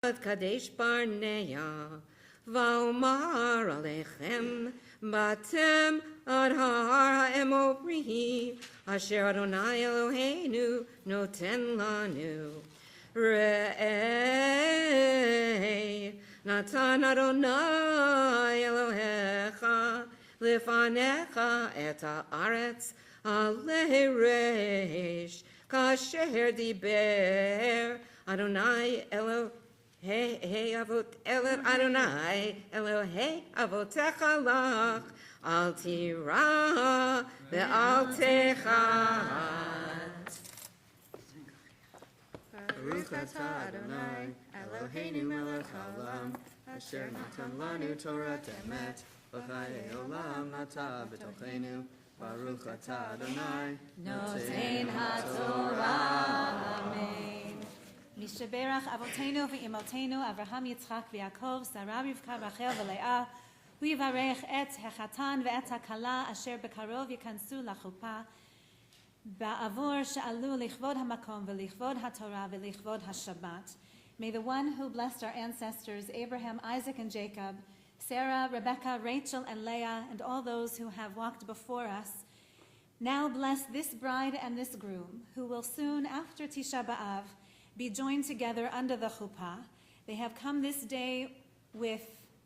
Kadesh Barnea, Vaumar Alechem, Batem Ad Har Ha'emori, Asher Adonai Eloheinu Noten Lanu. Re'eh, Natan Adonai Elohecha, Lefanecha et ha'aretz, Alei reish, Kasher diber, Adonai Eloheinu, Hey avot Adonai Elohei avotecha lach al tira ve'al techat. Baruch atah Adonai Eloheinu melech haolam asher natan lanu Torah emet v'chayei olam nata b'tochenu. Baruch atah Adonai noten haTorah. Amen. Mishaberach Avotenu v'Imotenu Avraham Yitzchak v'Yaakov Sarah Rivka Rachel v'Leah Hu yivarech et hechatan ve'et hakala asher bekarov yikansu lachupa ba'avor she'alu lichvod hamakom v'lichvod haTorah v'lichvod haShabbat. May the one who blessed our ancestors Abraham, Isaac, and Jacob, Sarah, Rebekah, Rachel, and Leah, and all those who have walked before us, now bless this bride and this groom, who will soon, after Tisha B'Av, be joined together under the chuppah. They have come this day with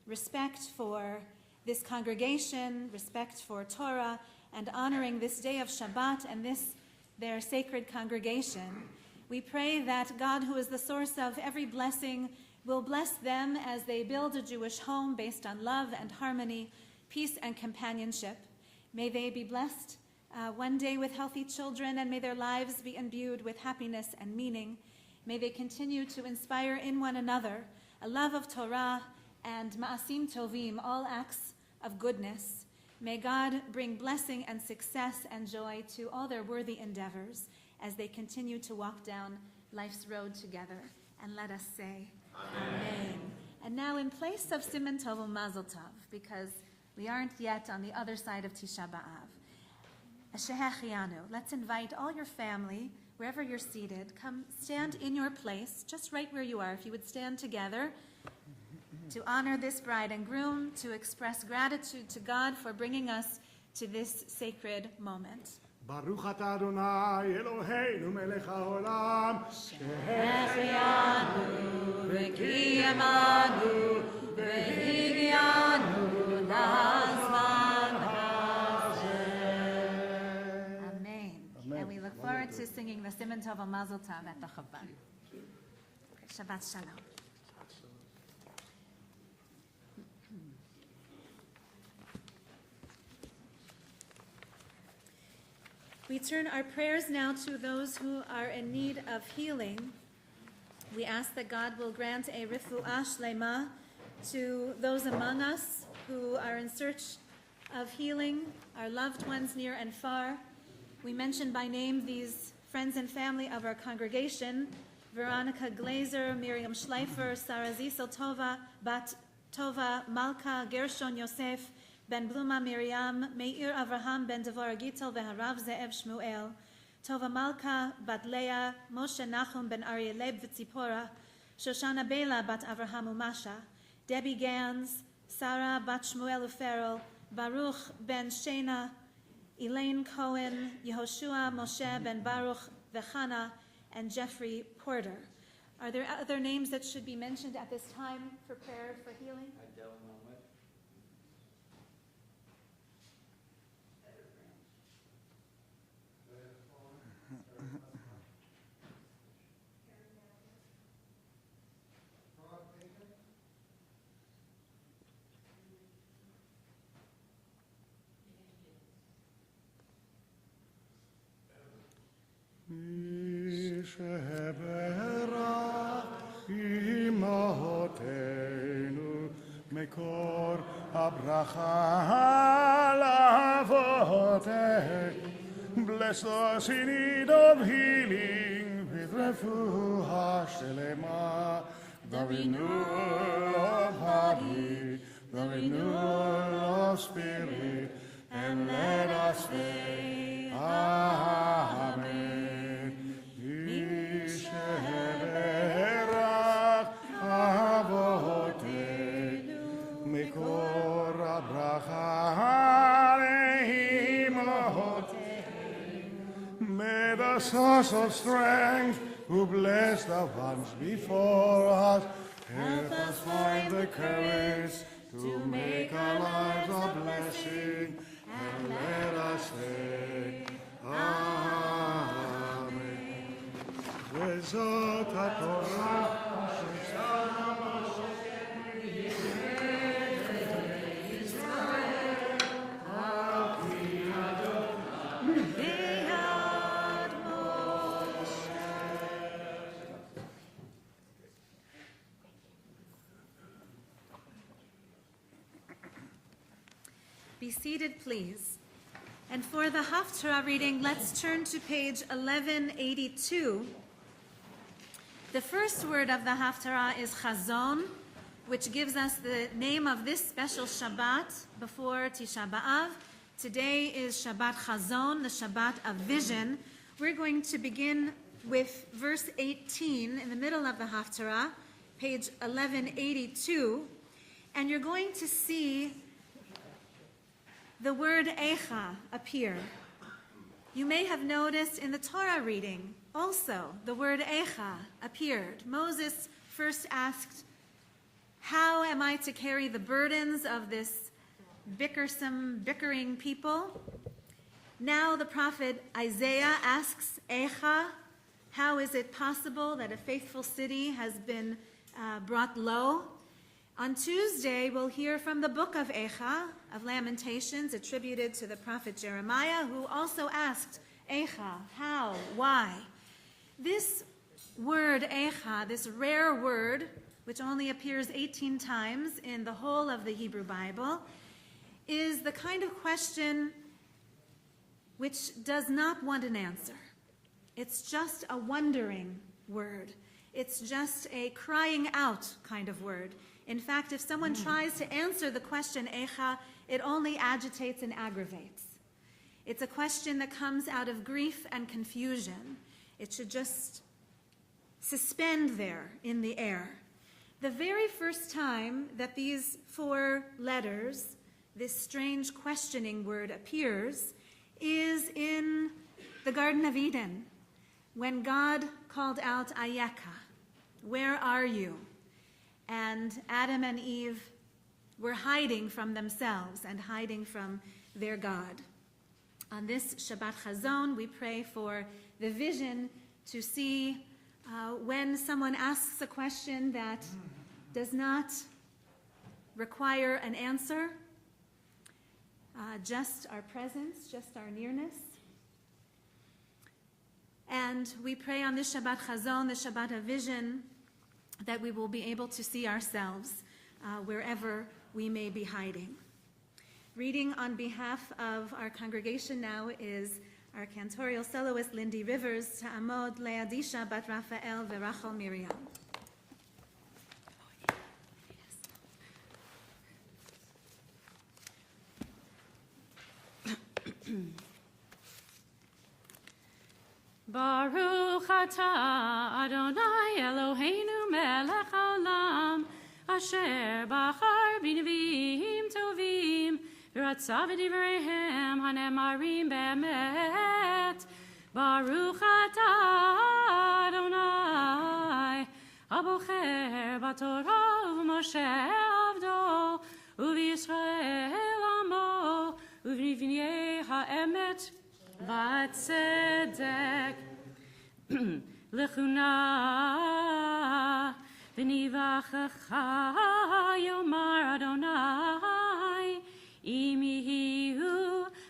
respect for this congregation, respect for Torah, and honoring this day of Shabbat and this their sacred congregation. We pray that God, who is the source of every blessing, will bless them as they build a Jewish home based on love and harmony, peace and companionship. May they be blessed one day with healthy children, and may their lives be imbued with happiness and meaning. May they continue to inspire in one another a love of Torah and ma'asim tovim, all acts of goodness. May God bring blessing and success and joy to all their worthy endeavors as they continue to walk down life's road together. And let us say, Amen. And now in place of Siman Tov Mazel Tov, because we aren't yet on the other side of Tisha B'Av, Shehechianu, let's invite all your family, wherever you're seated, come stand in your place, just right where you are. If you would stand together to honor this bride and groom, to express gratitude to God for bringing us to this sacred moment. Baruch atah Adonai Eloheinu melech haolam Shehechianu v'kiyamanu v'higianu lazman hazeh. Amen. And we look forward to singing the Siman Tov Mazel Tov at the Chavah. Shabbat Shalom. We turn our prayers now to those who are in need of healing. We ask that God will grant a refuah shlema to those among us who are in search of healing, our loved ones near and far. We mention by name these friends and family of our congregation: Veronica Glazer, Miriam Schleifer, Sarah Zisel Tova, Bat Tova Malka, Gershon Yosef, Ben Bluma Miriam, Meir Avraham Ben Devorah Gittel Veharav Ze'ev Shmuel, Tova Malka Bat Leah, Moshe Nachum Ben Aryeh Leib V'Tzipora, Shoshana Bela Bat Avraham Umasha, Debbie Gans, Sarah Bat Shmuel Uferel, Baruch Ben Shena, Elaine Cohen, Yehoshua Moshe Ben Baruch Vechana, and Jeffrey Porter. Are there other names that should be mentioned at this time for prayer for healing? מקור הברכה לאבותינו. Bless us in need of healing with refuah shlema, the renewal of body, the renewal of spirit, and let us say, Amen. Yisheberach source of strength, who bless the ones before us. Help us find the courage to make our lives a blessing, and let us say, Amen. וזאת התורה Be seated, please. And for the Haftarah reading, let's turn to page 1182. The first word of the Haftarah is Chazon, which gives us the name of this special Shabbat before Tisha B'Av. Today is Shabbat Chazon, the Shabbat of vision. We're going to begin with verse 18 in the middle of the Haftarah, page 1182, and you're going to see the word Eicha appear. You may have noticed in the Torah reading also the word Eicha appeared. Moses first asked, how am I to carry the burdens of this bickering people? Now the prophet Isaiah asks Eicha, how is it possible that a faithful city has been brought low? On Tuesday, we'll hear from the book of Eicha, of Lamentations, attributed to the prophet Jeremiah, who also asked, Eicha, how, why? This word, Eicha, this rare word, which only appears 18 times in the whole of the Hebrew Bible, is the kind of question which does not want an answer. It's just a wondering word. It's just a crying out kind of word. In fact, if someone tries to answer the question, Eicha, it only agitates and aggravates. It's a question that comes out of grief and confusion. It should just suspend there in the air. The very first time that these four letters, this strange questioning word appears, is in the Garden of Eden, when God called out, Ayeka, where are you? And Adam and Eve were hiding from themselves and hiding from their God. On this Shabbat Chazon, we pray for the vision to see when someone asks a question that does not require an answer, just our presence, just our nearness. And we pray on this Shabbat Chazon, the Shabbat of vision, that we will be able to see ourselves wherever we may be hiding. Reading on behalf of our congregation now is our cantorial soloist Lindy Rivers, Ta'amod Leadisha Bat Raphael Verachel Miriam. Baruch atah Adonai Eloheinu melech haolam asher bachar b'neviim tovim v'ratza v'divreihem hanemarim be'emet. Baruch atah Adonai abocher b'torah u'Moshe avdo u'v'Yisrael amo u'v'nivnei ha'emet v'tzedek lechuna v'nivachecha yomar Adonai im yihiu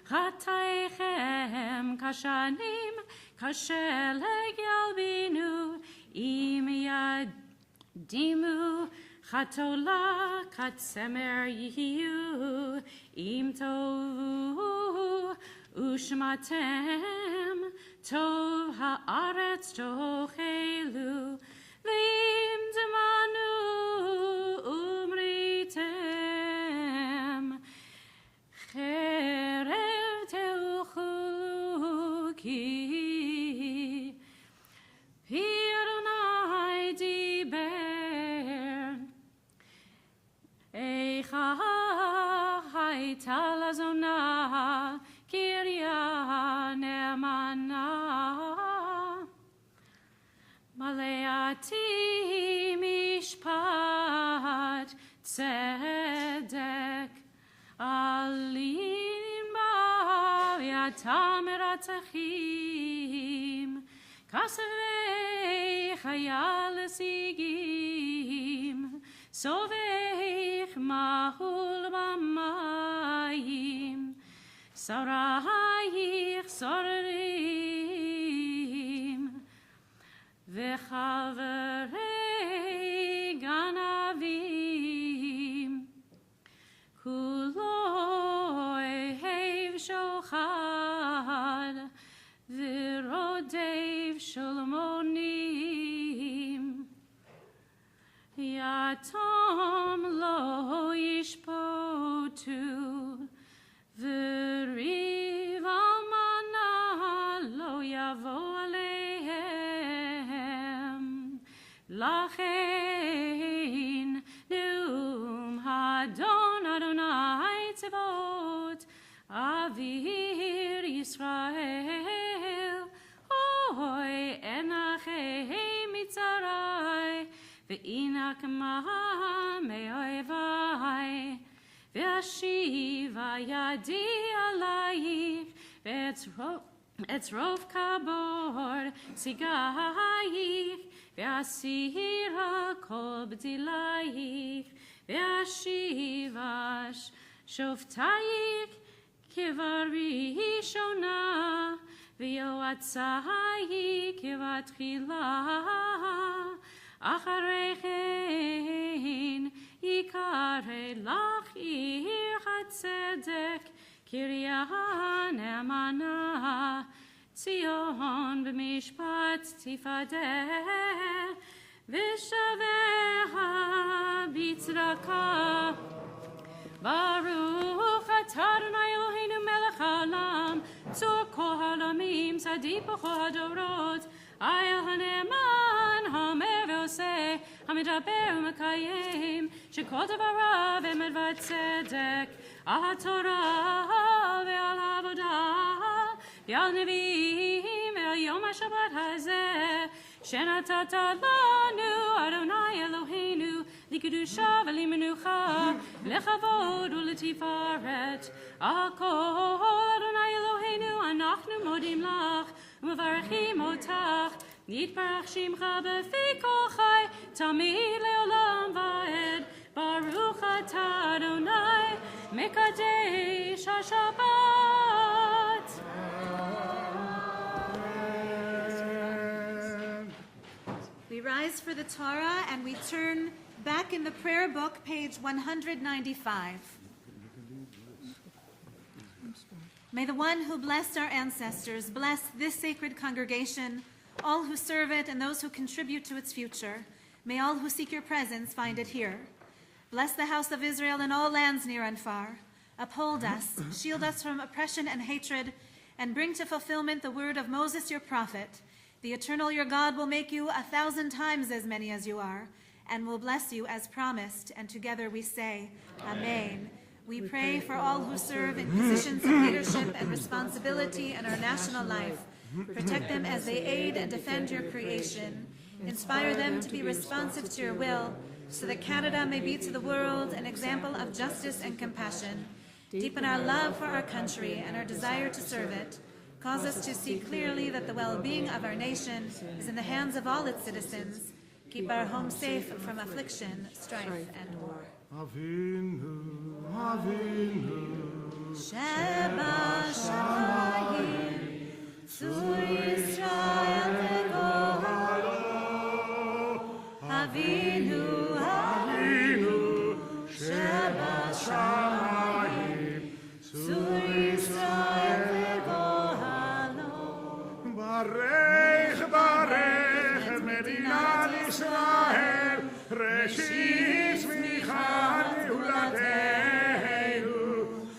chataychem kashanim kasheleg yalbinu im yadimu chatola katsemer yihiu im tovu Ushmatem tov haaretz tochelu v'im demanu umritem cherev teuchulu ki pi Adonai diber eicha hayta lazona Kirya Nemana Ati mishpat tzedek alim ba'yatam eratachim kasvei chayal sigim soveich mahul b'mayim sarayich sorim v'chaverei ganavim kuloi hev shochad v'rodev sholmonim yatom lo yishpotu v'riv almana lo yavo alehem lachein neum hadon Adonai tzevot avir Yisrael hoy enachei mitzarai ve'inak ma me'oevai ve'ashiva yadi alayich ve'etzrov kabor sigayich ve'asira kol b'dilayich ve'ashivash shoftayich kivarishona ve'yoatzayich kivatchila acharechen yikare lach ir hatzedek kirya ne'emana Tzion b'mishpat tifadeh v'shaveha b'tzedaka Baruch atah Adonai Eloheinu melech haolam tzur kol ha'olamim tzaddik b'chol hadorot ayel ha'ne'eman ha'omer ve'oseh ha'medaber u'mekayem shekol davarav emet v'tzedek al ha'torah ve'al ha'avodah ve'al nevi'im ve'al yom ha'shabbat hazeh shenatata lanu Adonai Eloheinu likudusha v'limenucha lechavod u'letifaret akol Adonai Eloheinu anachnu modim lach u'mevarechim otach nitbarach shimcha b'fi kol chai tamid le'olam va'ed Baruch atah Adonai mekadesh ha'shabbat. We rise for the Torah and we turn back in the prayer book, page 195. May the one who blessed our ancestors bless this sacred congregation, all who serve it and those who contribute to its future. May all who seek your presence find it here. Bless the house of Israel and all lands near and far. Uphold us, shield us from oppression and hatred, and bring to fulfillment the word of Moses your prophet. The eternal your God will make you 1,000 times as many as you are, and will bless you as promised. And together we say, Amen. We pray for all who serve in positions of leadership and responsibility in our national life. Protect them as they aid and defend your creation. Inspire them to be responsive to your will, so that Canada may be to the world an example of justice and compassion. Deepen our love for our country and our desire to serve it. Cause us to see clearly that the well-being of our nation is in the hands of all its citizens. Keep our home safe from affliction, strife, and war. Avinu, Avinu, Sheba Shamayim, Tzur Yisrael V'Gohalo, Avinu, Avinu, Sheba Shamayim, Tzur Yisrael V'Gohalo. Barech, Barech, et Medinat Yisrael, Reshit Tzmicha Geulatenu,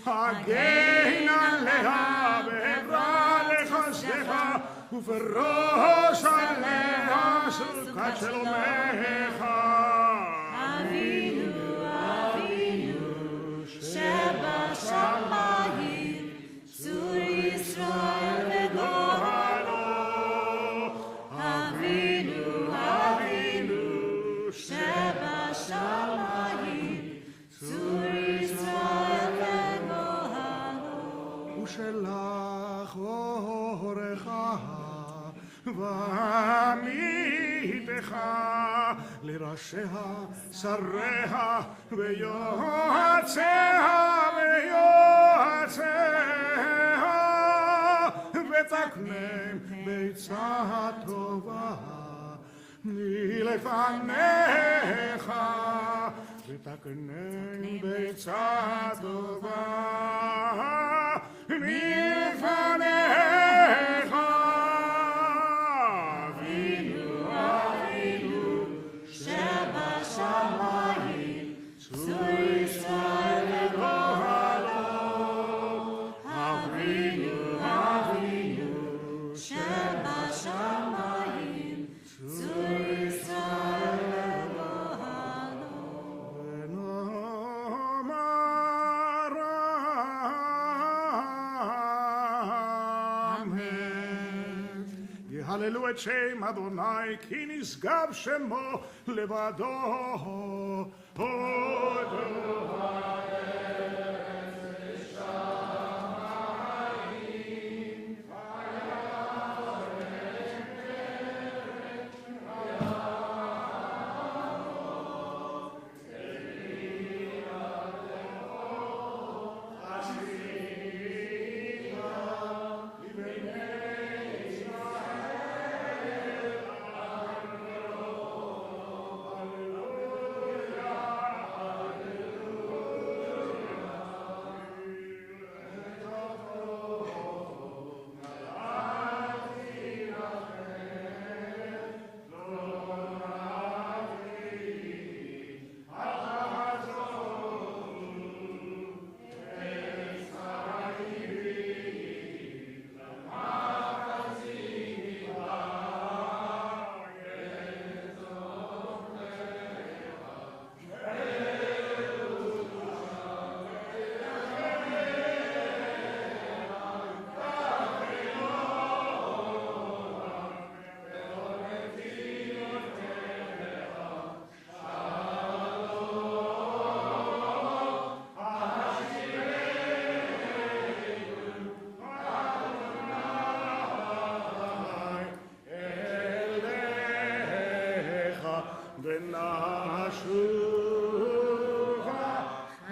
Hagein Aleha Be'evra Lechosdecha, Uferosh Aleha Sukat Shelomecha. Avinu, Avinu, Sheba Shamayim, Tzur Yisrael V'Gohalo. Avinu, Avinu, בשמיים, צור ישראל וגואלו. ושלח אורך ועמיתך לראשיה, שריה ויועציה ותקנם בעצה טובה מלפניך, ותקנם בעצה טובה מלפניך. אבינו אבינו שבשמיים, צור ישראל וגואלו. אבינו אבינו שבשמיים, צור ישראל וגואלו. ונאמר אמן. יהללו את שם אדוני, כי נשגב שמו לבדו. ונשובה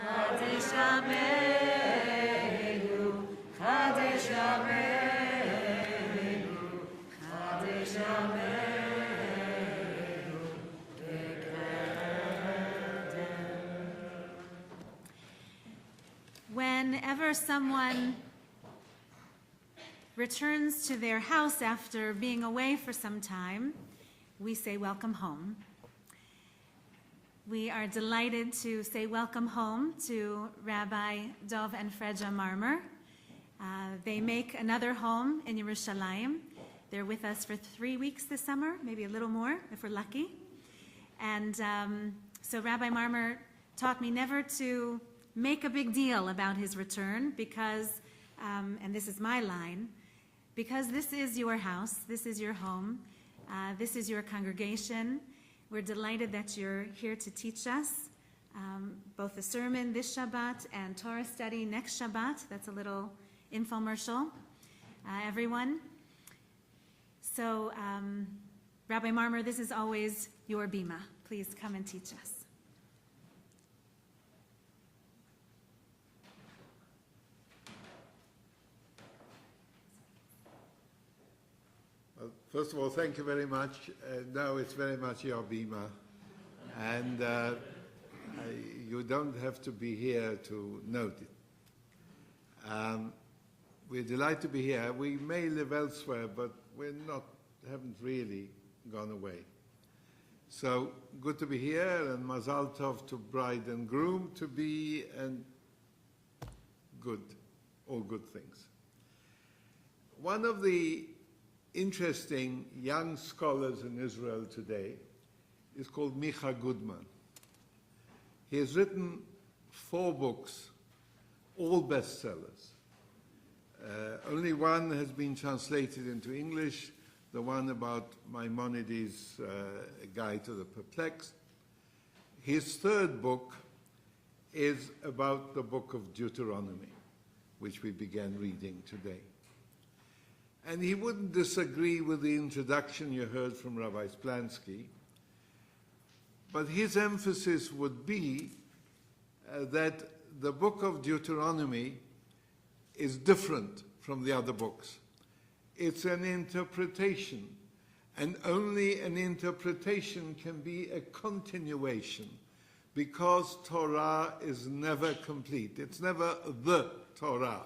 חדש ימינו, חדש ימינו, חדש ימינו, Whenever someone returns to their house after being away for some time, we say welcome home. We are delighted to say welcome home to Rabbi Dow and Dow Marmur. They make another home in Yerushalayim. They're with us for 3 weeks this summer, maybe a little more if we're lucky. And so Rabbi Marmur taught me never to make a big deal about his return because, and this is my line, because this is your house, this is your home, this is your congregation. We're delighted that you're here to teach us both the sermon this Shabbat and Torah study next Shabbat. That's a little infomercial, everyone. So, Rabbi Marmur, this is always your bima. Please come and teach us. First of all, thank you very much. No, it's very much your bima. And you don't have to be here to note it. We're delighted to be here. We may live elsewhere, but haven't really gone away. So good to be here, and mazal tov to bride and groom to be, and all good things. One of the interesting young scholars in Israel today is called Micha Goodman. He has written 4 books, all bestsellers. Only one has been translated into English, the one about Maimonides' Guide to the Perplexed. His third book is about the book of Deuteronomy, which we began reading today. And he wouldn't disagree with the introduction you heard from Rabbi Splansky, but his emphasis would be that the book of Deuteronomy is different from the other books. It's an interpretation, and only an interpretation can be a continuation, because Torah is never complete. It's never the Torah.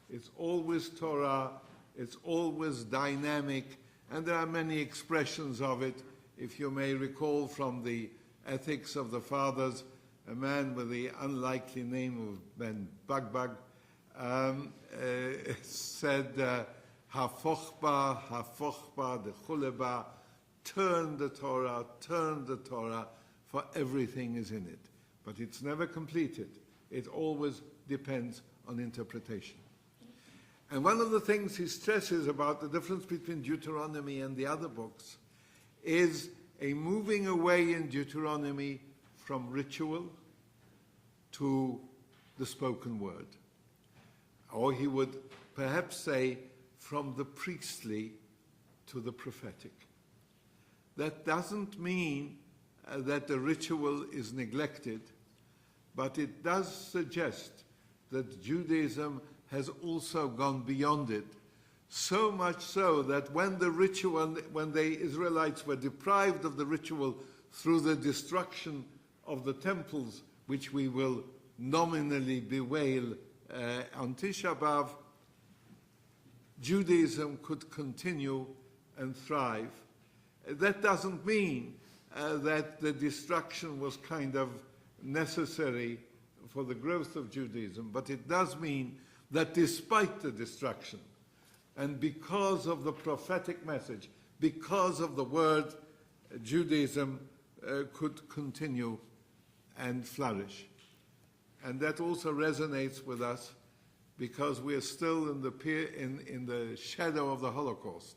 It's always Torah. It's always dynamic, and there are many expressions of it. If you may recall from the Ethics of the Fathers, a man with the unlikely name of Ben Bagbag said, "Hafochba, hafochba, the chuleba, turn the Torah, for everything is in it." But it's never completed. It always depends on interpretation. And one of the things he stresses about the difference between Deuteronomy and the other books is a moving away in Deuteronomy from ritual to the spoken word. Or he would perhaps say from the priestly to the prophetic. That doesn't mean that the ritual is neglected, but it does suggest that Judaism has also gone beyond it, so much so that when the Israelites were deprived of the ritual through the destruction of the temples, which we will nominally bewail on Tisha B'Av, Judaism could continue and thrive. That doesn't mean that the destruction was kind of necessary for the growth of Judaism, but it does mean that despite the destruction, and because of the prophetic message, because of the word, Judaism could continue and flourish. And that also resonates with us because we are still in the shadow of the Holocaust,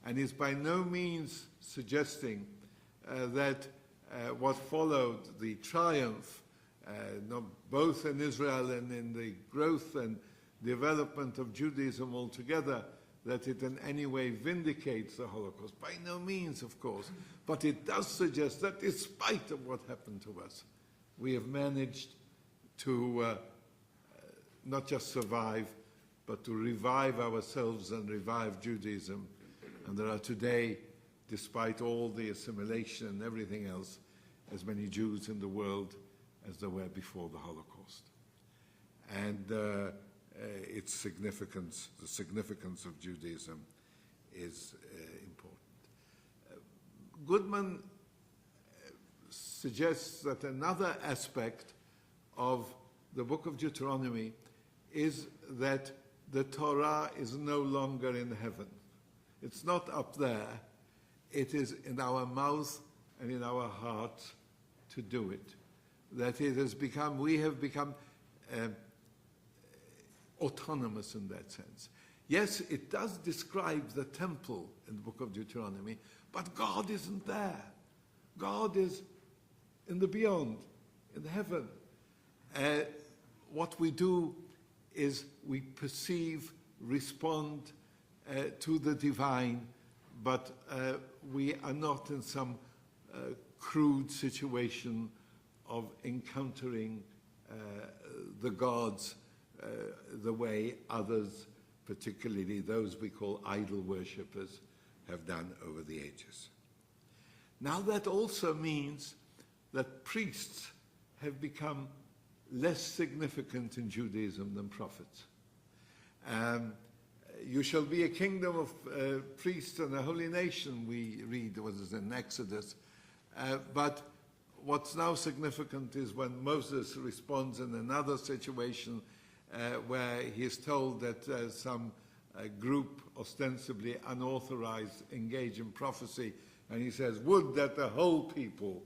and is by no means suggesting that what followed, the triumph, both in Israel and in the growth and development of Judaism altogether, that it in any way vindicates the Holocaust. By no means, of course, but it does suggest that despite of what happened to us, we have managed to not just survive, but to revive ourselves and revive Judaism. And there are today, despite all the assimilation and everything else, as many Jews in the world as there were before the Holocaust. And its significance, the significance of Judaism is important. Goodman suggests that another aspect of the book of Deuteronomy is that the Torah is no longer in heaven. It's not up there. It is in our mouth and in our heart to do it. That it has become, we have become autonomous in that sense. Yes, it does describe the temple in the book of Deuteronomy, but God isn't there. God is in the beyond, in heaven. What we do is we perceive, respond to the divine, but we are not in some crude situation of encountering the gods the way others, particularly those we call idol worshippers, have done over the ages. Now that also means that priests have become less significant in Judaism than prophets. You shall be a kingdom of priests and a holy nation, we read what is in Exodus. But what's now significant is when Moses responds in another situation where he is told that some group, ostensibly unauthorized, engage in prophecy, and he says, "Would that the whole people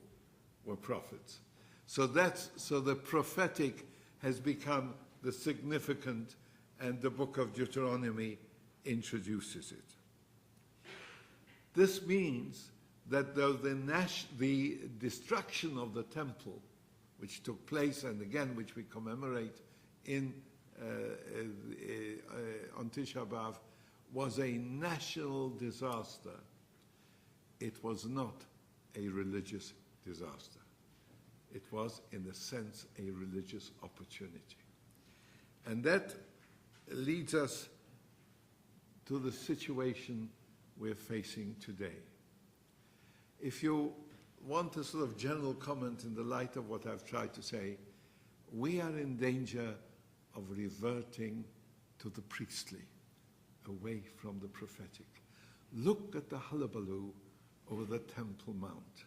were prophets." So the prophetic has become the significant, and the book of Deuteronomy introduces it. This means that though the destruction of the temple, which took place and again which we commemorate on Tisha B'Av, was a national disaster, it was not a religious disaster. It was, in a sense, a religious opportunity. And that leads us to the situation we're facing today. If you want a sort of general comment in the light of what I've tried to say, we are in danger of reverting to the priestly, away from the prophetic. Look at the hullabaloo over the Temple Mount.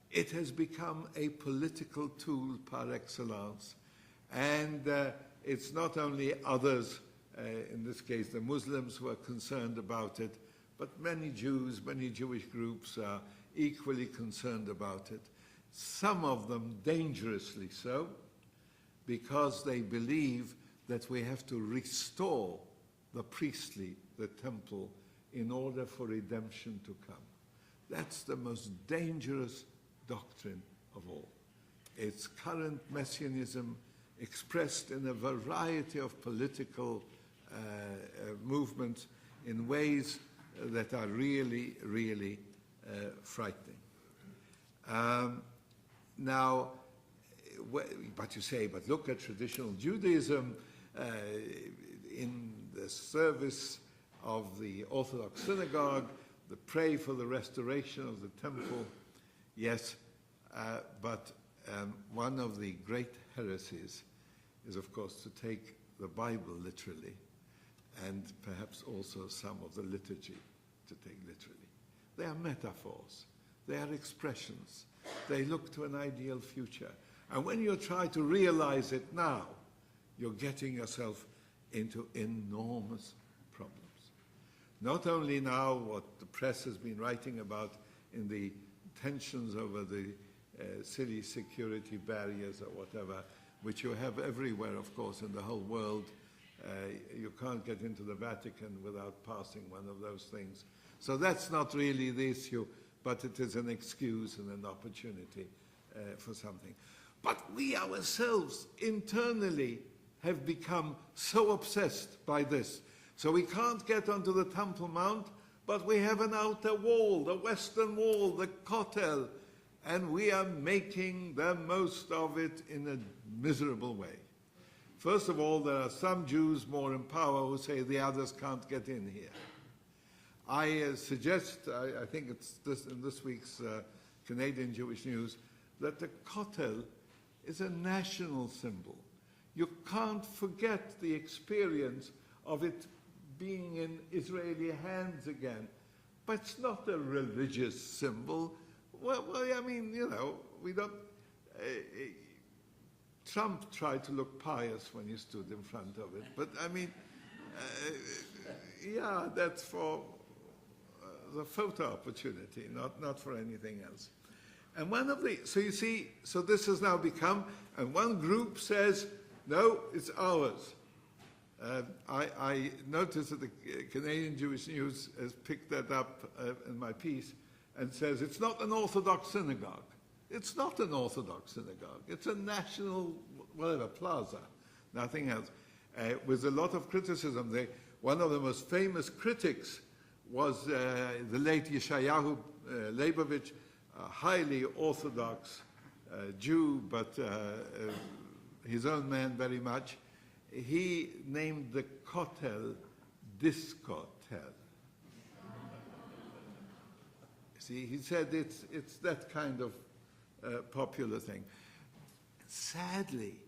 It has become a political tool par excellence, and it's not only others, in this case the Muslims, who are concerned about it, but many Jews, many Jewish groups are equally concerned about it. Some of them dangerously so, because they believe that we have to restore the priestly, the temple, in order for redemption to come. That's the most dangerous doctrine of all. It's current messianism expressed in a variety of political movements in ways that are really, really frightening. Now, but you say, but look at traditional Judaism in the service of the Orthodox synagogue, the pray for the restoration of the temple. Yes, but one of the great heresies is, of course, to take the Bible literally, and perhaps also some of the liturgy to take literally. They are metaphors. They are expressions. They look to an ideal future. And when you try to realize it now, you're getting yourself into enormous problems. Not only now what the press has been writing about in the tensions over the city security barriers or whatever, which you have everywhere, of course, in the whole world. You can't get into the Vatican without passing one of those things. So that's not really the issue, but it is an excuse and an opportunity for something. But we ourselves internally have become so obsessed by this. So we can't get onto the Temple Mount, but we have an outer wall, the Western Wall, the Kotel, and we are making the most of it in a miserable way. First of all, there are some Jews more in power who say the others can't get in here. I suggest, I think it's in this week's Canadian Jewish News, that the Kotel is a national symbol. You can't forget the experience of it being in Israeli hands again. But it's not a religious symbol. Well, I mean, you know, we don't... Trump tried to look pious when he stood in front of it. But, I mean, yeah, that's for the photo opportunity, not for anything else. And one of the... So you see, so this has now become... And one group says, no, it's ours. I noticed that the Canadian Jewish News has picked that up in my piece and says it's not an Orthodox synagogue. It's not an Orthodox synagogue. It's a national, whatever, plaza, nothing else. With a lot of criticism. One of the most famous critics was the late Yeshayahu Leibovich, a highly Orthodox Jew, but his own man very much. He named the Kotel Discotel. See, he said it's that kind of popular thing. Sadly,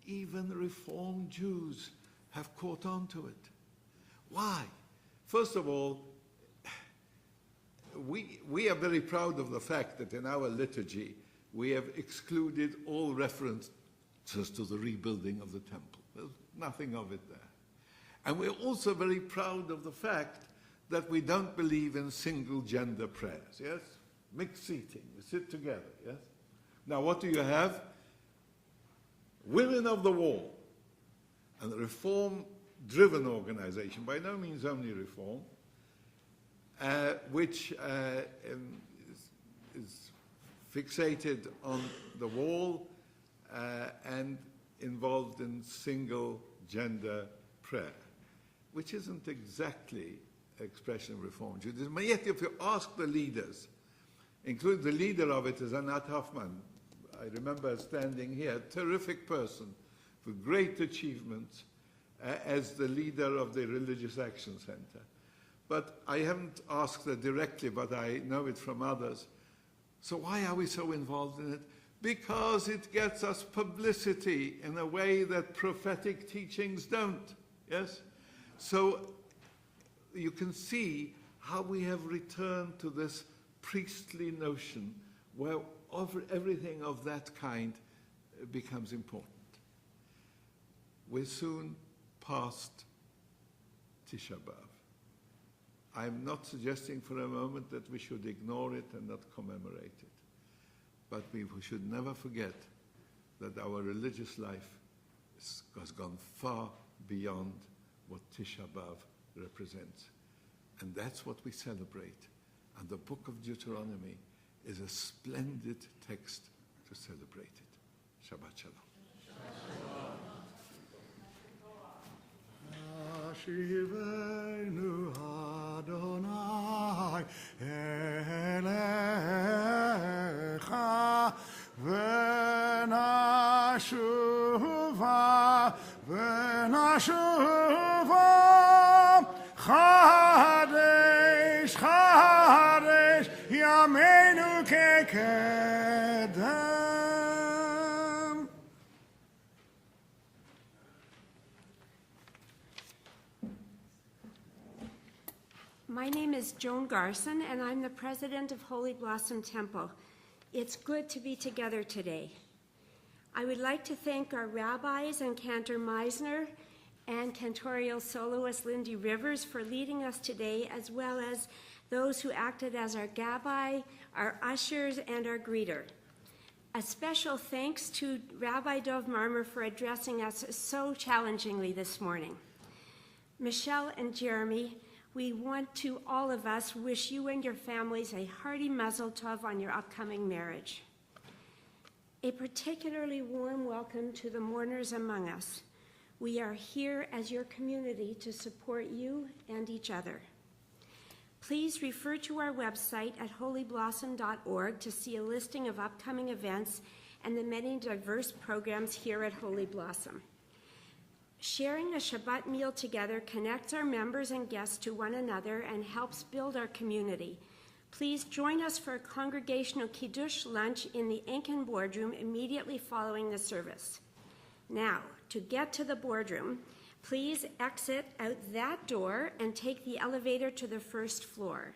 even Reformed Jews have caught on to it. Why? First of all, we are very proud of the fact that in our liturgy we have excluded all reference to the rebuilding of the temple. There's nothing of it there. And we're also very proud of the fact that we don't believe in single-gender prayers, yes? Mixed seating, we sit together, yes? Now what do you have? Women of the Wall, and a reform-driven organization, by no means only reform, which is fixated on the wall and involved in single gender prayer, which isn't exactly expression of Reform Judaism. But yet, if you ask the leaders, including the leader of it is Anat Hoffman, I remember standing here, terrific person with great achievements as the leader of the Religious Action Center. But I haven't asked her directly, but I know it from others. So why are we so involved in it? Because it gets us publicity in a way that prophetic teachings don't. Yes? So you can see how we have returned to this priestly notion where everything of that kind becomes important. We're soon past Tisha B'Av. I'm not suggesting for a moment that we should ignore it and not commemorate it. But we should never forget that our religious life has gone far beyond what Tisha B'Av represents. And that's what we celebrate. And the book of Deuteronomy is a splendid text to celebrate it. Shabbat Shalom. Ashivenu Adonai elecha v'nashuva Chadesh Yameinu kekedem. My name is Joan Garson, and I'm the president of Holy Blossom Temple. It's good to be together today. I would like to thank our rabbis and Cantor Meisner and cantorial soloist Lindy Rivers for leading us today, as well as those who acted as our gabbai, our ushers, and our greeter. A special thanks to Rabbi Dow Marmur for addressing us so challengingly this morning. Michelle and Jeremy, we want to, all of us, wish you and your families a hearty mazel tov on your upcoming marriage. A particularly warm welcome to the mourners among us. We are here as your community to support you and each other. Please refer to our website at holyblossom.org to see a listing of upcoming events and the many diverse programs here at Holy Blossom. Sharing a Shabbat meal together connects our members and guests to one another and helps build our community. Please join us for a congregational Kiddush lunch in the Enken boardroom immediately following the service. Now, to get to the boardroom, please exit out that door and take the elevator to the first floor.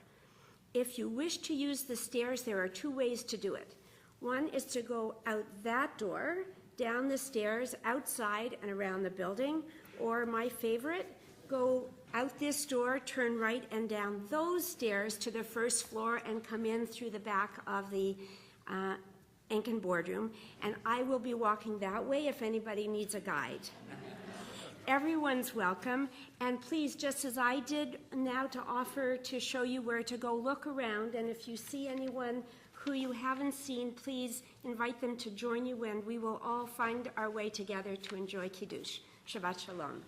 If you wish to use the stairs, there are two ways to do it. One is to go out that door, down the stairs, outside and around the building, or my favorite, go out this door, turn right and down those stairs to the first floor and come in through the back of the Enken boardroom, and I will be walking that way if anybody needs a guide. Everyone's welcome, and please, just as I did now to offer to show you where to go, look around, and if you see anyone who you haven't seen, please invite them to join you, and we will all find our way together to enjoy Kiddush. Shabbat Shalom.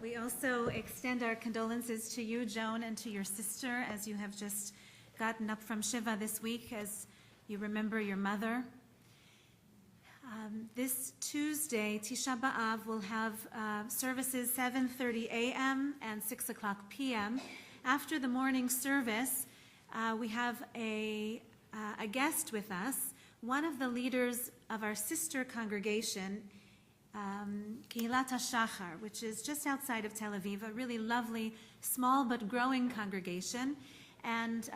We also extend our condolences to you, Joan, and to your sister, as you have just gotten up from Shiva this week, as you remember your mother. This Tuesday, Tisha B'Av, will have services 7:30 a.m. and 6 o'clock p.m. After the morning service, we have a guest with us, one of the leaders of our sister congregation, Kehilat HaShachar, which is just outside of Tel Aviv, a really lovely, small but growing congregation. And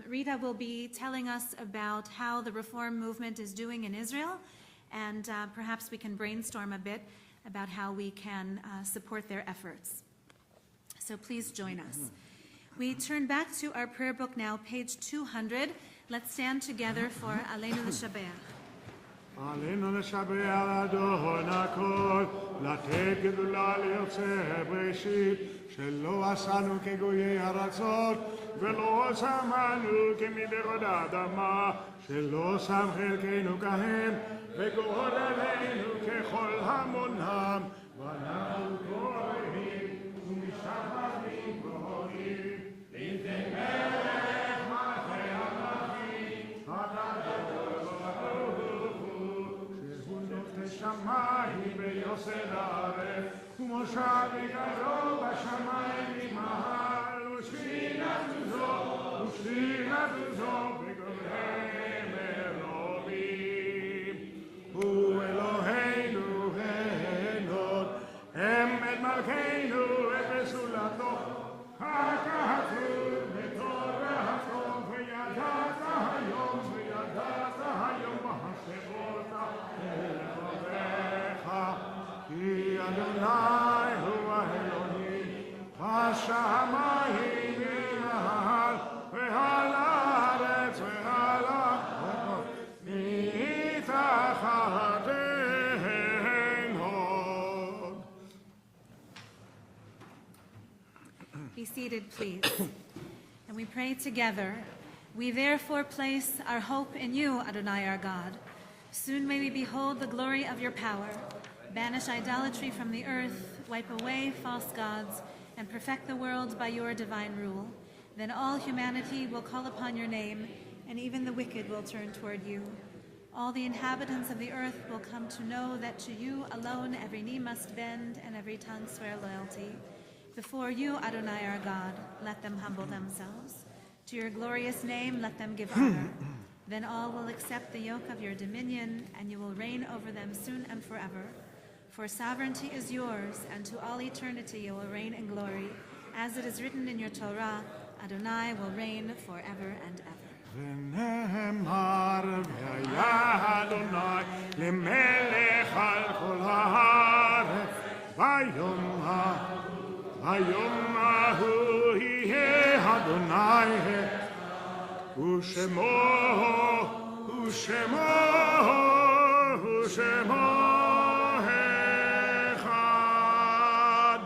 Rita will be telling us about how the Reform movement is doing in Israel, and perhaps we can brainstorm a bit about how we can support their efforts. So please join us. We turn back to our prayer book now, page 200. Let's stand together for Aleinu L'Shabeach. עלינו לשבח אדון הכל, לתת גדולה ליוצא בראשית, שלא עשנו כגויי ארצות, ולא שמענו כמדרות האדמה, שלא שם חלקנו כהם, וגורלנו ככל המונם, ואנחנו קוראים ומשתחווים גואלים, לפני מלך מלכי המלכים, שמיים ויוסד הארץ, ומושב יגדלו בשמיים ממעל, ושכינתו זו בגויהם אלוהים. הוא אלוהינו הנות, את מלכנו, את בסולתו, הכתוב בתורתו, וידעת היום בהשבות כי אדוני הוא האלוהים, בשמיים ממעל, ועל הארץ ועל החול, מתחת אין עוד. Be seated, please. And we pray together. We therefore place our hope in you, Adonai our God. Soon may we behold the glory of your power, banish idolatry from the earth, wipe away false gods, and perfect the world by your divine rule. Then all humanity will call upon your name, and even the wicked will turn toward you. All the inhabitants of the earth will come to know that to you alone every knee must bend and every tongue swear loyalty. Before you, Adonai our God, let them humble themselves. To your glorious name, let them give honor. Then all will accept the yoke of your dominion, and you will reign over them soon and forever. For sovereignty is yours, and to all eternity you will reign in glory. As it is written in your Torah, Adonai will reign forever and ever. ונאמר והיה אדוני למלך על כל הארץ ביום ההוא יהיה אדוני ושמו אחד.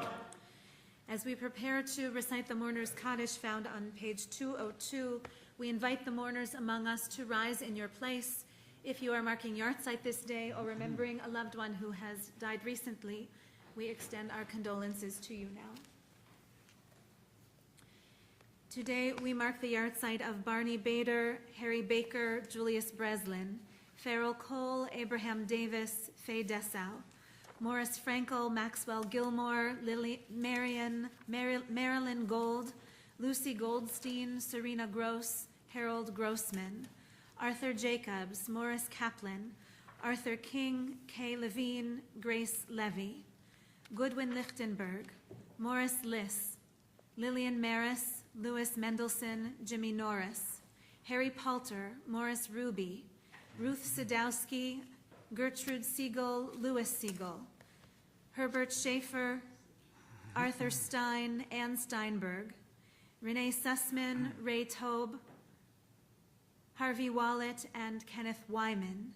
As we prepare to recite the mourner's Kaddish found on page 202, we invite the mourners among us to rise in your place. If you are marking Yartzeit this day or remembering a loved one who has died recently, we extend our condolences to you now. Today we mark the Yartzeit of Barney Bader, Harry Baker, Julius Breslin, Farrell Cole, Abraham Davis, Faye Dessau, Morris Frankel, Maxwell Gilmore, Marilyn Gold, Lucy Goldstein, Serena Gross, Harold Grossman, Arthur Jacobs, Morris Kaplan, Arthur King, Kay Levine, Grace Levy, Goodwin Lichtenberg, Morris Liss, Lillian Maris, Louis Mendelson, Jimmy Norris, Harry Palter, Morris Ruby, Ruth Sadowski, Gertrude Siegel, Louis Siegel, Herbert Schaefer, Arthur Stein, Ann Steinberg, Renee Sussman, Ray Taube, Harvey Wallet, and Kenneth Wyman.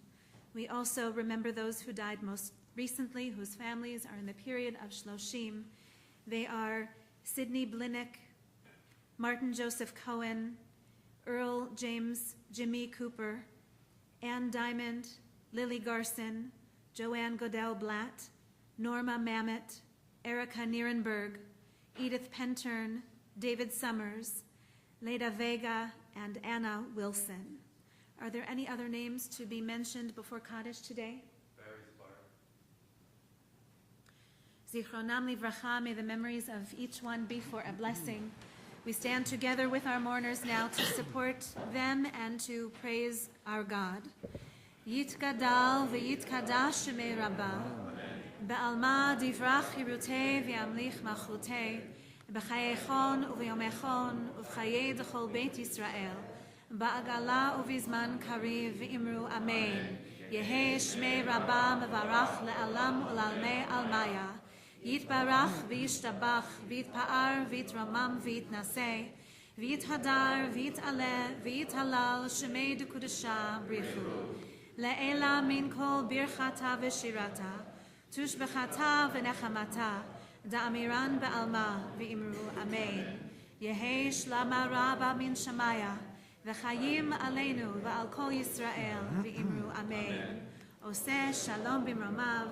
We also remember those who died most recently, whose families are in the period of Shloshim. They are Sidney Blinick, Martin Joseph Cohen, Earl James Jimmy Cooper, Ann Diamond, Lily Garson, Joanne Godell Blatt, Norma Mamet, Erica Nierenberg, Edith Pentern, David Summers, Leda Vega, and Anna Wilson. Are there any other names to be mentioned before Kaddish today? Zichronam livracha, may the memories of each one be for a blessing. We stand together with our mourners now to support them and to praise our God. Yitgadal v'yitkadash shemei Rabbah, be'alma divrach hirutei v'yamlich malchutei, b'chayechon u'v'yomechon u'v'chayei d'chol beit Yisrael, ba'agala u'v'zman kariv v'imru amen. Yehei shmei Rabbah mevarach le'alam u'lalmei almaya. Yitbarach v'yishtabach v'yitpa'ar v'yitramam v'yitnaseh v'yithadar v'yit'aleh v'yithalal shemei d'kudesha brichu. לעילה מן כל ברכתה ושירתה, תושבחתה ונחמתה, דאמירן בעלמה ואמרו אמן. יהי שלמה רבה מן שמיה, וחיים עלינו ועל כל ישראל ואמרו אמן. עושה שלום במרומיו,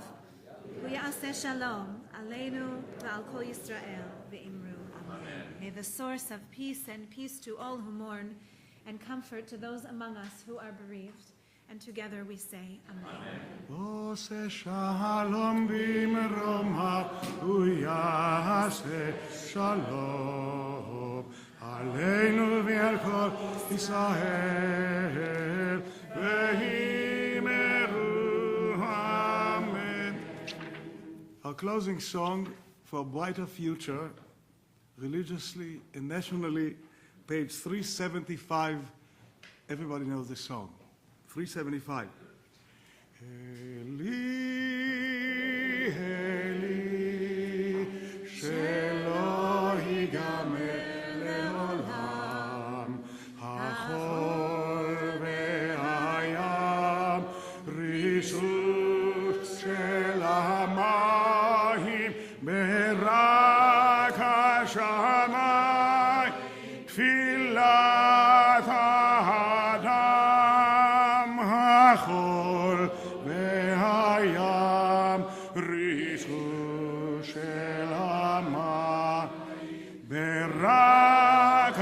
ויעשה שלום עלינו ועל כל ישראל ואמרו amen. May the source of peace and peace to all who mourn and comfort to those among us who are bereaved. And together we say amen. עושה שלום במרומיו, ויעשה שלום עלינו ועל כל ישראל ואמרו amen. Our closing song for a brighter future, religiously and nationally, page 375. Everybody knows this song. 375. Eli, Eli, shelo yigamer leolam, hachol ve'ayam, rishut shel hamayim, berak hashamayim, tfilat ha'adam, hachol ve'ayam, rishut shel hamayim, berak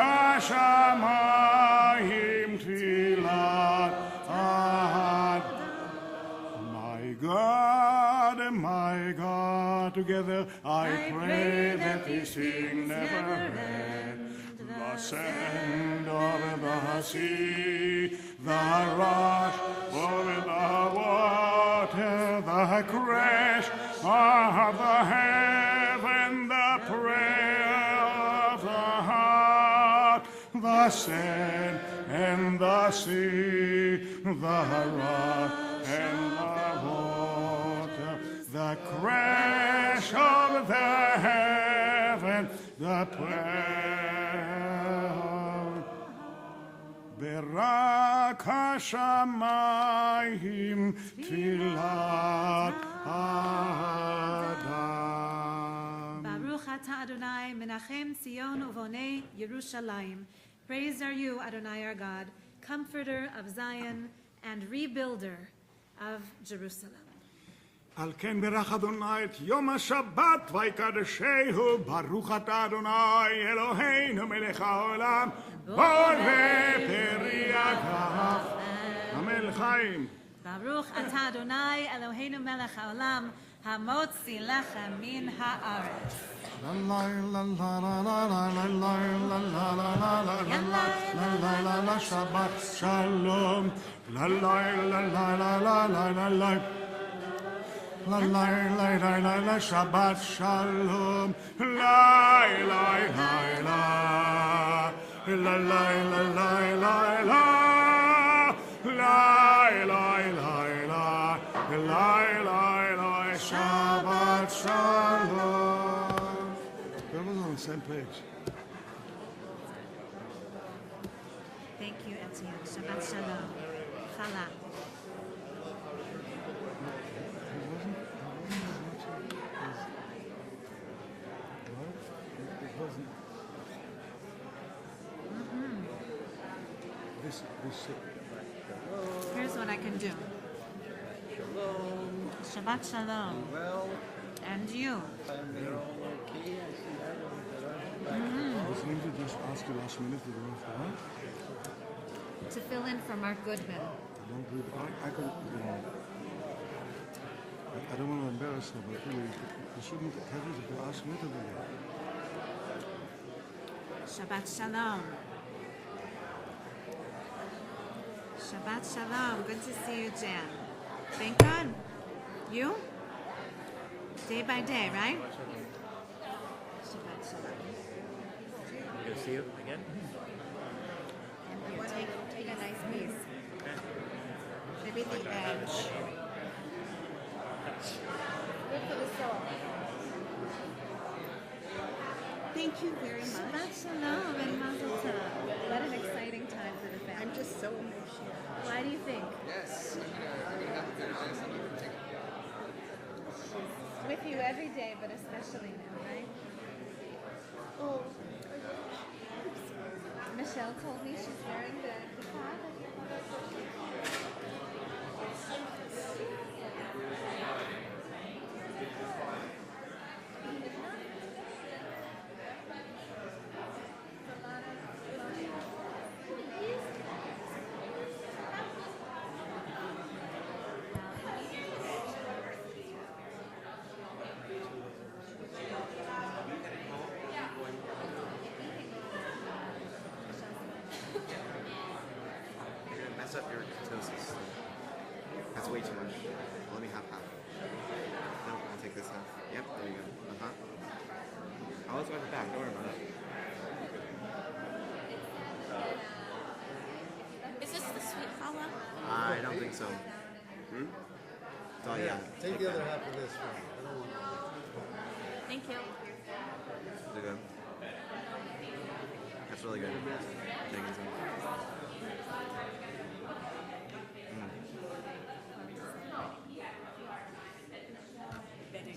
hashamayim, tfilat ha'adam. My God, together I pray that this thing never end. The sand over the sea, the rush over the water, the crash of the heaven, the prayer of the heart, the sand and the sea, the rush and the water, the crash of the heaven, the prayer. Berak hashamayim tfilat Adam. Baruch atah Adonai, menachem Zion uvonei Yerushalayim. Praised are you, Adonai our God, comforter of Zion and rebuilder of Jerusalem. על כן ברך אדוני את יום השבת ויקדשהו, ברוך אתה אדוני אלוהינו מלך העולם, בורא פרי הגף. אמן לחיים. ברוך אתה אדוני אלוהינו מלך העולם, המוציא לחם מן הארץ. שבת שלום. Shabbat shalom. Shabbat shalom. Everyone's on the same page. Thank you, Etienne. Shabbat shalom. Chala. Here's what I can do. Shalom. Shabbat shalom. Well, And you. they're all okay. I see that. Listening to just ask you last minute to go for what? To fill in for Mark Goodman. I don't want to embarrass her, but really, you shouldn't have it if you ask me to do that. Shabbat shalom. Shabbat shalom. Good to see you, Jan. Thank God. You? Day by day, right? Shabbat shalom. Good to see you again. And you take a nice piece. Maybe the edge. Good for the soul. Thank you very much. Shabbat shalom and mazel tov. What an exciting time for the family. I'm just so emotional. Why do you think? Yes. With you every day, but especially now, right? Oh, Michelle told me she's wearing the kippah. You're gonna mess up your ketosis. That's way too much. Let me have half. No, I'll take this half. Yep, there you go. I'll also have it back. Don't worry about it. is this the sweet challah? I don't think so. It's all Yeah, you. take the other half of this one. I don't want Thank you. Is it good? That's really good. Thank you so much.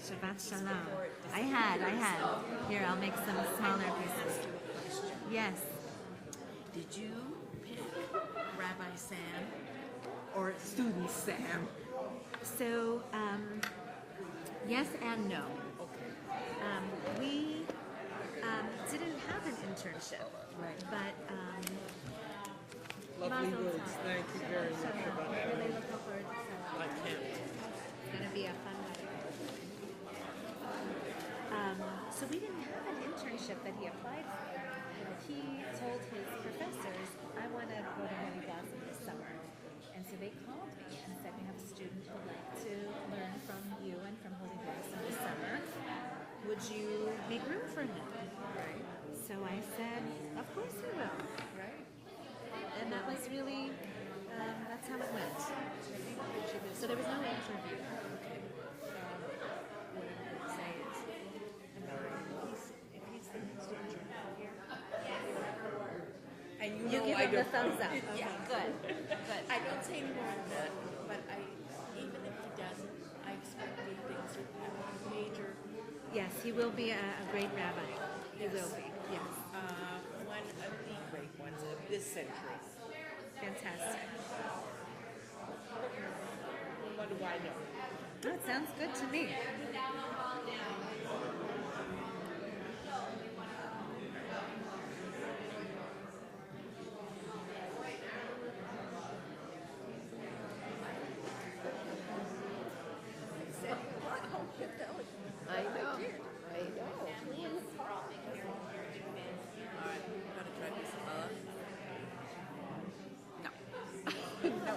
Shabbat shalom. I had. Here, I'll make some smaller pieces. Yes. Did you pick Rabbi Sam or student Sam? So, yes and no. We didn't have an internship, but Lovely Mazel words. tov. Thank you very much. Shalom. Really looking forward to I can't. It's going to be a fun wedding. So we didn't have an internship that he applied for. He told his professors, I want to go to Holy Blossom this summer. And so they called me and said, we have a student who would like to learn from you and from Holy Blossom this summer. Would you make room for him? Right. So I said, of course I will. Right. And that was really, that's how it went. So there was no interview. And You give him the thumbs up. Yeah. Good. Good. I don't say any more than that, but even if he doesn't, I expect big things from him. Major, Yes, he will be a great rabbi. He Yes. will be. Yes. one of the great ones of this century. Fantastic. What do I know? That sounds good to me. I know. Want to try this? No.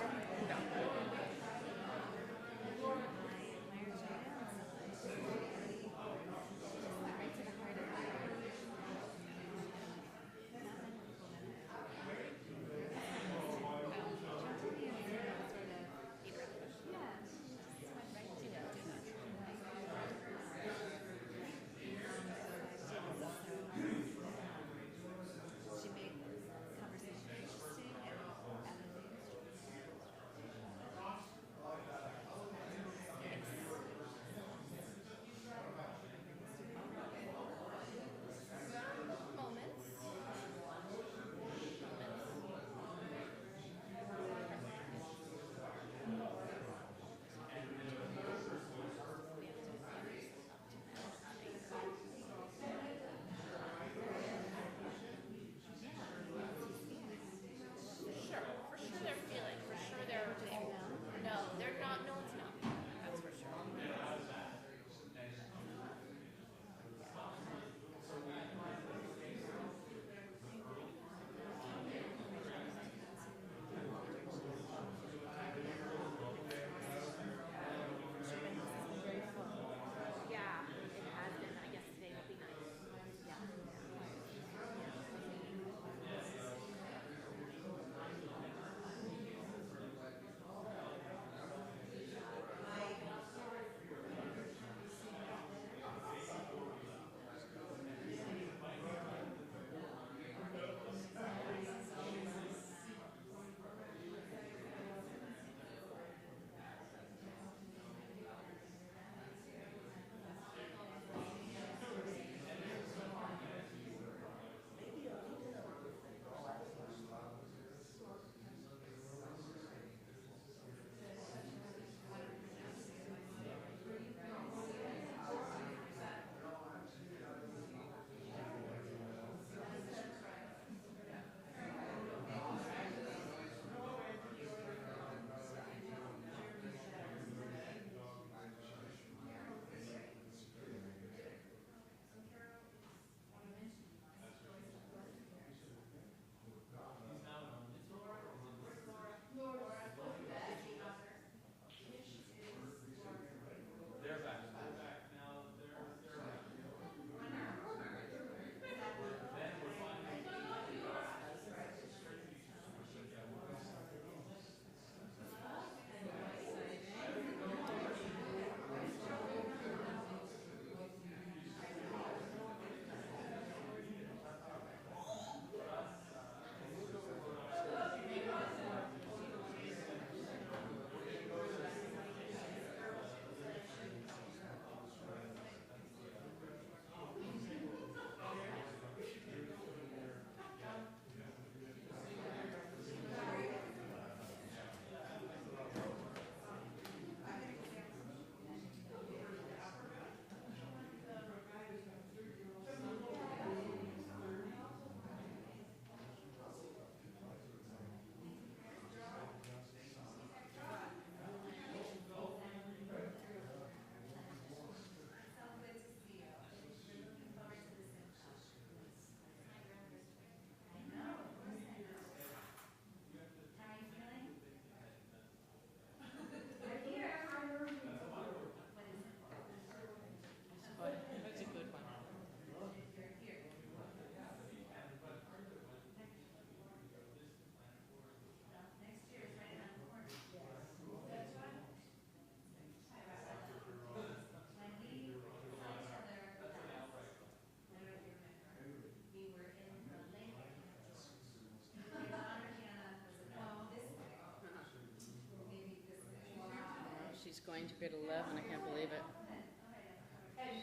going to grade 11. I can't believe it.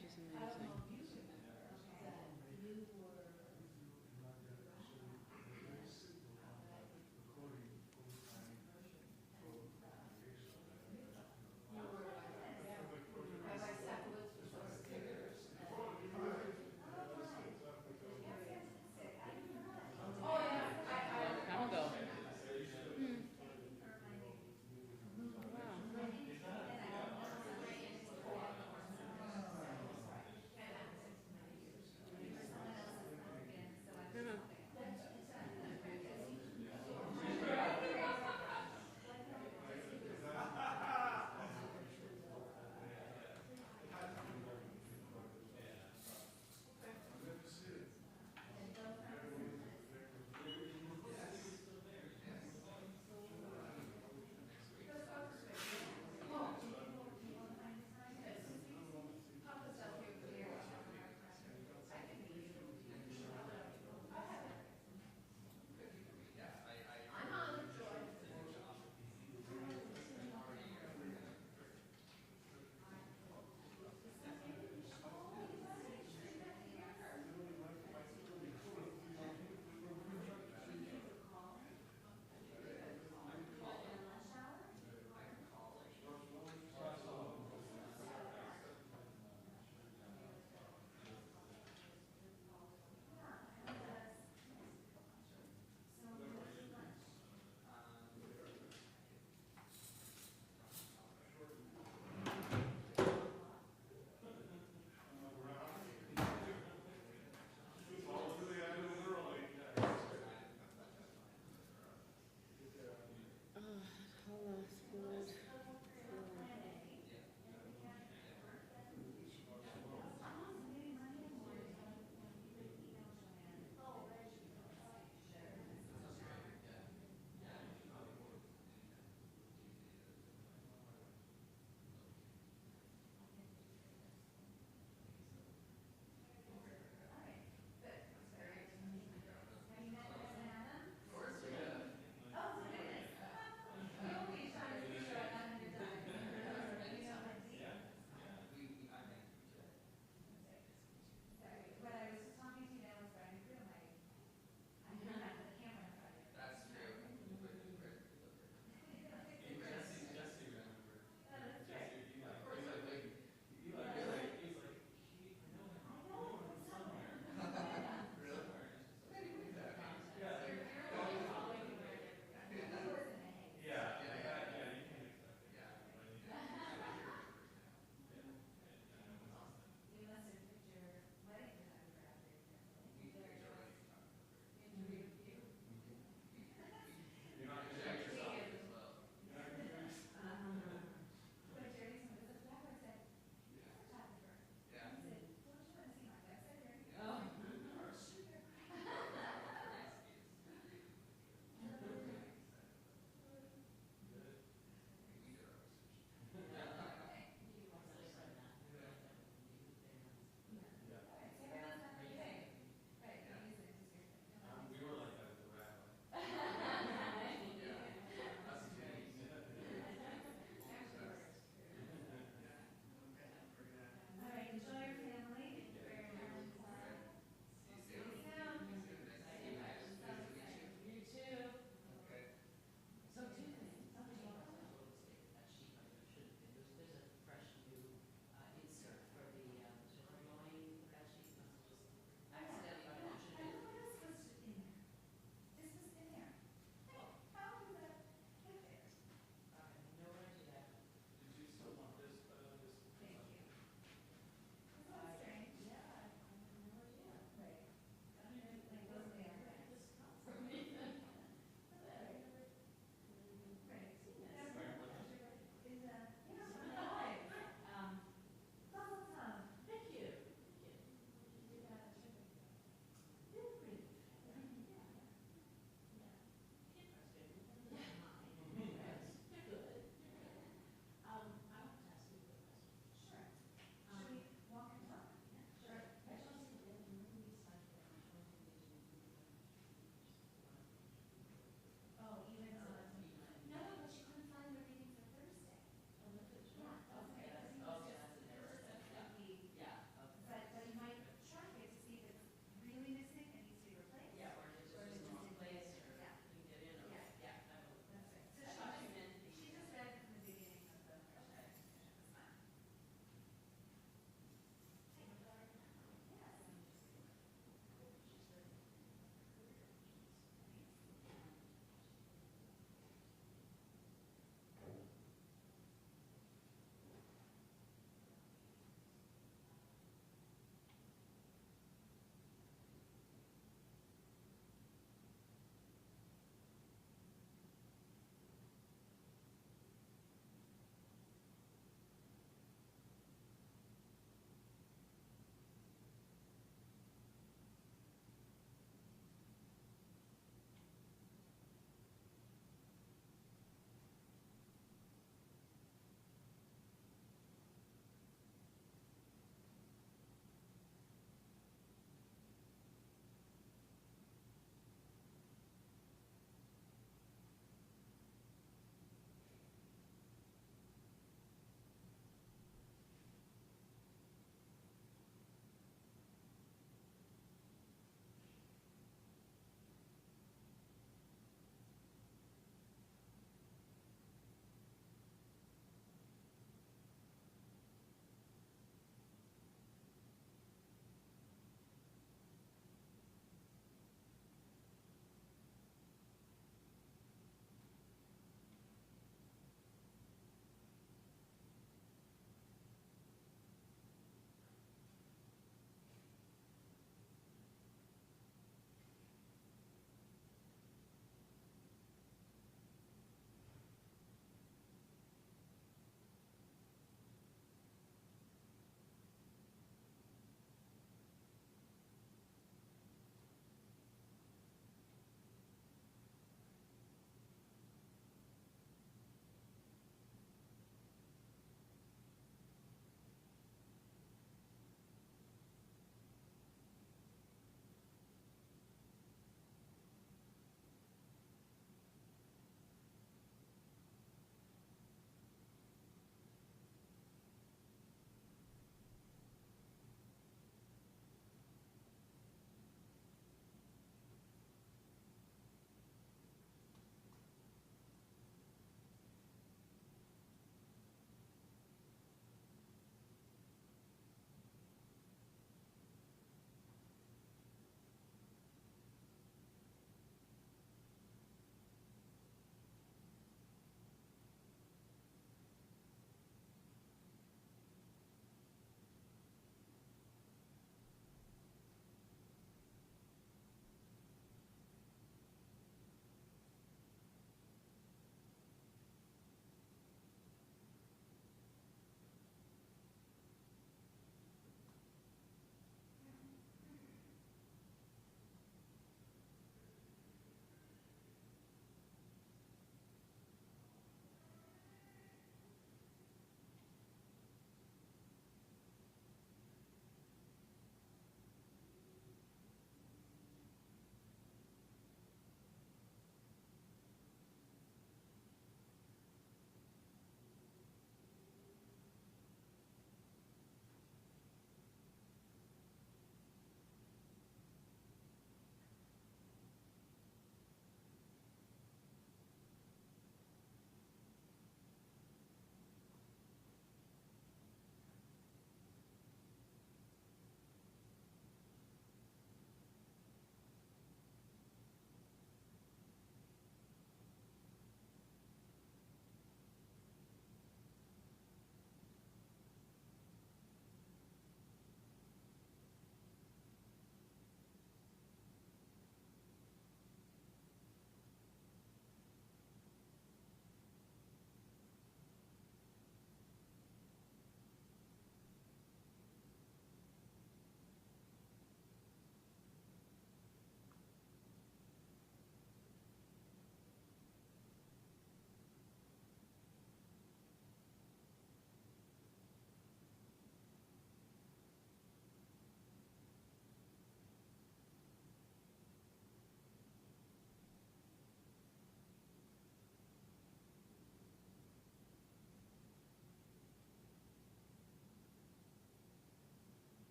She's amazing.